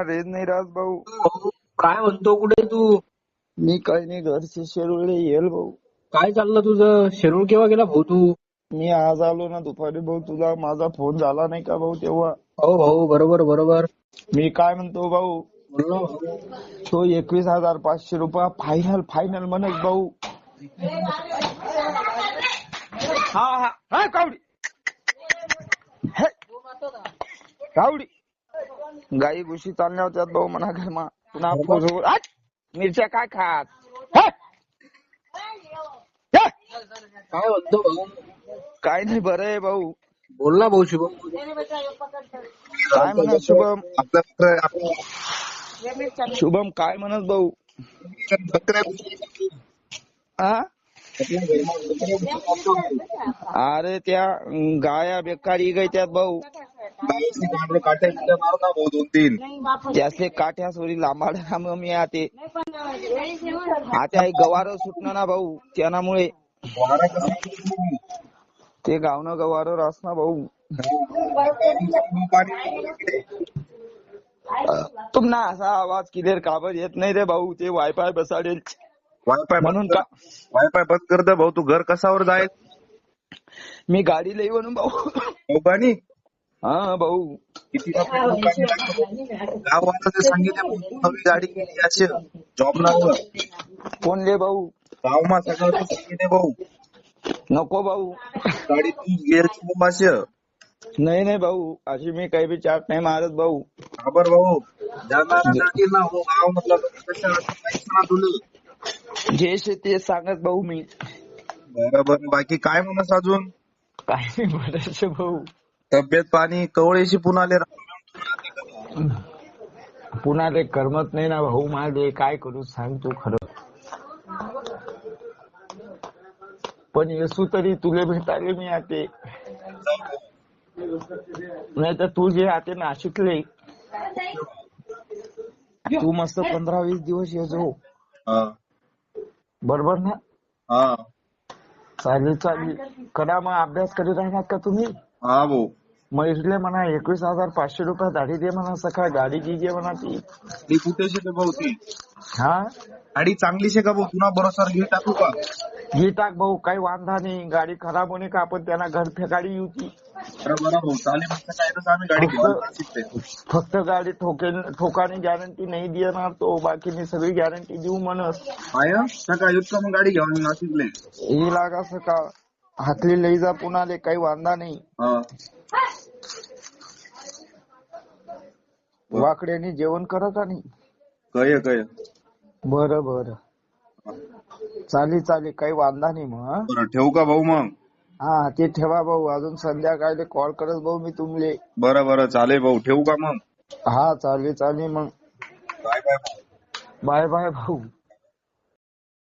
Range नाही राहत भाऊ. काय म्हणतो, कुठे तू? मी काही नाही, घरचे शिरूरला येईल भाऊ. काय चाललं तुझं? शिरूर केव्हा गेला भाऊ तू? मी आज आलो ना दुपारी भाऊ. तुला माझा फोन झाला नाही का भाऊ तेव्हा? हो भाऊ, बरोबर बरोबर. मी काय म्हणतो भाऊ, बोल ना भाऊ. तो 21,500 रुपये फायनल फायनल म्हणत भाऊ. हा हा हा कावडी हे, कावडी गाई गुशी चालल्या होत्यात भाऊ म्हणा घरमा. पुन्हा फोन मिरच्या काय खात हे? हे? काय म्हणतो भाऊ? काय नाही, बरं आहे भाऊ. बोल ना भाऊ शुभम. काय म्हणत शुभम? शुभम काय म्हणत भाऊ? हा? अरे त्या गाया बेकारी गयत्यात भाऊ. दोन तीन त्यासले काठ्या सोरी लांबाड मी आते आता गवार सुटणं ना भाऊ. त्यामुळे ते गावनं गवार असना भाऊ. तुम्हाला असा आवाज क्लिअर काबर येत नाही रे भाऊ? ते वायफाय बसाडेल वायफाय म्हणून का? वायफाय बंद कर दे भाऊ. तू घर कसावर जाय? मी गाडी लई म्हणून भाऊ. गाणी हा भाऊ. किती गावाचं ते सांगितलं नवी गाडी केली असे जॉब नाव कोण ले भाऊ? गावमा सगळं सांगितले भाऊ. नको भाऊ, गाडी तू गेअरची असे. नाही नाही भाऊ, अशी मी काही बी चाट नाही मारत भाऊ. खबर भाऊ जाणार ना हो गाव मतलब कशा तुले जे ते सांगत भाऊ मी. बरोबर. बाकी काय म्हणस अजून? काय नाही बोलायचं भाऊ. तब्येत पाणी कवळेशी पुन्हा पुन्हा ते करमत नाही ना भाऊ माझे. काय करू सांग तू खरं. पण येसू तरी तुले भेटायला मी आते, नाही तर तू जे आते नाशिकले तू मस्त 15-20 दिवस येजो. बरोबर ना? हा चालेल चालेल. करा मग अभ्यास करीत राहणार का तुम्ही? हा भाऊ. मग इथले म्हणा 21,500 रुपये दाढी दे म्हणा. सकाळ गाडी घे म्हणा. ती कुठे शे भाऊ? ती हा गाडी चांगली शे का भाऊ? पुन्हा बरोबर घे टाकू का? घे टाक भाऊ, काही वांधा नाही. गाडी खराब होणे का आपण त्यांना घर फेकाडी येऊची. बरोबर भाऊ. चालेल काय तर आम्ही गाडी घेऊन फक्त गाडी ठोकाने गॅरंटी नाही देणार तो. बाकी मी सगळी गॅरंटी देऊ म्हणस. सकाळ युद्ध मग गाडी घेऊन नाशिकले ही लागा सकाळ हातली लई जा पुन्हा ले. काही वांधा नाही. वाकड्याने जेवण करत का नाही? कय बरं बरं चालेल चालेल, काही वांधा नाही. मग ठेवू का भाऊ? मग हा ते ठेवा भाऊ. अजून संध्याकाळी कॉल करत भाऊ मी तुमले. बरं चालेल भाऊ. ठेवू का मग? हा चालेल चालेल. मग बाय बाय. बाय बाय भाऊ.